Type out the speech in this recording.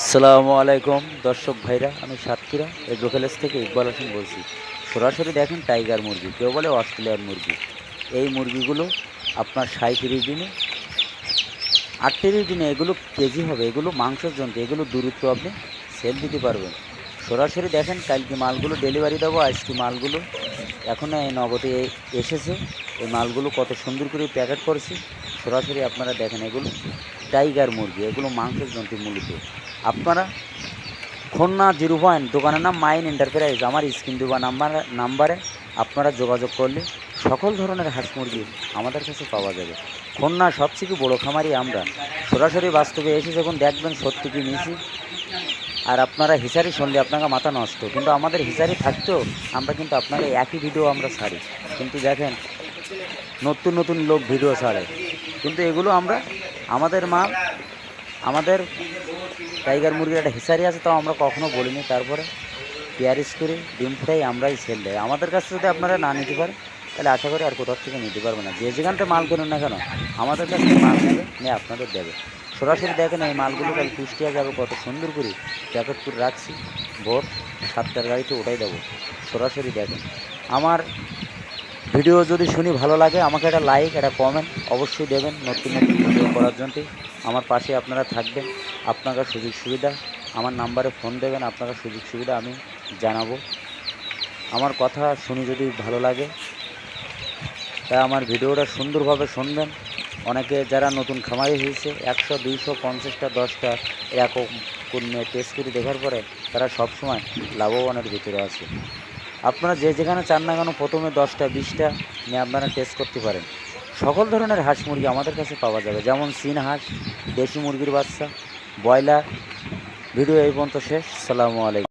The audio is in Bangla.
আসসালামু আলাইকুম দর্শক ভাইরা, আমি সাতক্ষীরা এগ্রো প্যালেস থেকে ইকবাল হোসেন বলছি। সরাসরি দেখেন টাইগার মুরগি, কেউ বলে অস্ট্রেলিয়ার মুরগি। এই মুরগিগুলো আপনার 37 দিনে 38 দিনে এগুলো কেজি হবে, এগুলো মাংসের জন্য, এগুলো দ্রুত আপনি সেল দিতে পারবেন। সরাসরি দেখেন, কালকে মালগুলো ডেলিভারি দেবো, আজকে মালগুলো এখন এই নগদে এসেছে। এই মালগুলো কত সুন্দর করে প্যাকেট করেছি, সরাসরি আপনারা দেখেন। এগুলো টাইগার মুরগি, এগুলো মাংসের জন্য মূলত। আপনারা খুলনা 0 পয়েন্ট, দোকানের নাম মাইন এন্টারপ্রাইজ, আমার স্ক্রিন দেওয়া নাম্বারে আপনারা যোগাযোগ করলে সকল ধরনের হাঁস মুরগি আমাদের কাছে পাওয়া যাবে। খুলনা সবথেকে বড়ো খামারি আমরা। সরাসরি বাস্তবে এসে যখন দেখবেন সত্যি কি নিয়েছি। আর আপনারা হিসারি শুনলে আপনাকে মাথা নষ্ট, কিন্তু আমাদের হিসারি থাকতেও আমরা কিন্তু আপনাকে একই ভিডিও আমরা ছাড়ি। কিন্তু দেখেন, নতুন নতুন লোক ভিডিও ছাড়ে, কিন্তু এগুলো আমরা আমাদের মাল, আমাদের টাইগার মুরগির একটা হিসারি আছে, তাও আমরা কখনো বলিনি। তারপরে পেয়ারিস করে ডিম ফুটাই আমরাই সেল দেয়। আমাদের কাছে যদি আপনারা না নিতে পারেন, তাহলে আশা করি আর কোথাও থেকে নিতে পারবে না। যে যেখান থেকে মাল কিনুন না কেন, আমাদের কাছে মাল নেবে, নিয়ে আপনাদের দেবে। সরাসরি দেখেন এই মালগুলো কাল কুষ্টিয়া যাবে, কত সুন্দর করে প্যাকেট করে রাখছি। ভোর 7টার গাড়িতে ওটাই দেবো। সরাসরি দেখেন। আমার ভিডিও যদি শুনি ভালো লাগে, আমাকে একটা লাইক, একটা কমেন্ট অবশ্যই দেবেন। নতুন নতুন ভিডিও করার জন্য আমার পাশে আপনারা থাকবেন। আপনাদের সুযোগ সুবিধা আমার নাম্বারে ফোন দেবেন, আপনার সুযোগ সুবিধা আমি জানাবো। আমার কথা শুনি যদি ভালো লাগে, তাই আমার ভিডিওটা সুন্দরভাবে শুনবেন। অনেকে যারা নতুন খামারি হয়েছে, 100, 200, 50টা, 10টা এরকম নিয়ে টেস্ট করে দেখার পরে তারা সবসময় লাভবানের ভিতরে আছে। আপনারা যে যেখানে চান না কেন, প্রথমে 10টা 20টা নিয়ে আপনারা টেস্ট করতে পারেন। সকল ধরনের হাঁস মুরগি আমাদের কাছে পাওয়া যাবে, যেমন চীন হাঁস, দেশি মুরগির বাচ্চা, ব্রয়লার। ভিডিও এই পর্যন্ত শেষ। আসসালামু আলাইকুম।